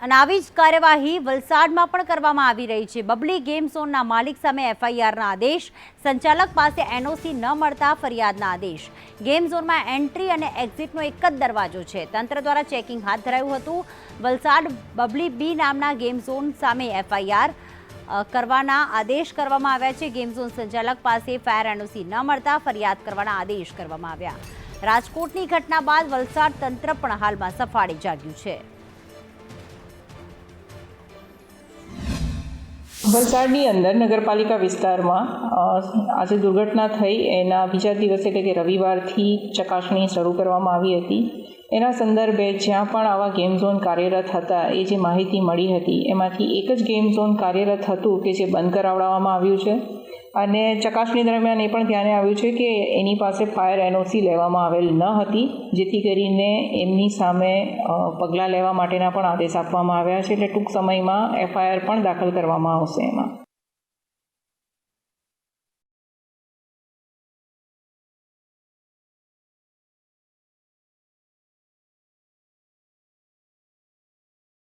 અને આવી જ કાર્યવાહી વલસાડમાં પણ કરવામાં આવી રહી છે। બબલી ગેમ ઝોનના માલિક સામે એફઆઈઆરના આદેશ, સંચાલક પાસે એનઓસી ન મળતા ફરિયાદના આદેશ। ગેમ ઝોનમાં એન્ટ્રી અને એક્ઝિટનો એક જ દરવાજો છે। તંત્ર દ્વારા ચેકિંગ હાથ ધરાયું હતું। વલસાડ બબલી બી નામના ગેમ ઝોન સામે એફઆઈઆર કરવાના આદેશ કરવામાં આવ્યા છે। ગેમ ઝોન સંચાલક પાસે ફાયર એનઓસી ન મળતા ફરિયાદ કરવાના આદેશ કરવામાં આવ્યા। રાજકોટની ઘટના બાદ વલસાડ તંત્ર પણ હાલમાં સફાળે જાગ્યું છે। વલસાડની અંદર નગરપાલિકા વિસ્તારમાં આજે દુર્ઘટના થઈ એના બીજા દિવસે એટલે કે રવિવારથી ચકાસણી શરૂ કરવામાં આવી હતી। એના સંદર્ભે જ્યાં પણ આવા ગેમ ઝોન કાર્યરત હતા એ જે માહિતી મળી હતી એમાંથી એક જ ગેમ ઝોન કાર્યરત હતું કે જે બંધ કરાવડાવવામાં આવ્યું છે અને ચકાસણી દરમિયાન એ પણ ધ્યાને આવ્યું છે કે એની પાસે ફાયર એનઓસી લેવામાં આવેલ ન હતી, જેથી કરીને એમની સામે પગલાં લેવા માટેના પણ આદેશ આપવામાં આવ્યા છે। એટલે ટૂંક સમયમાં એફઆઈઆર પણ દાખલ કરવામાં આવશે એમાં।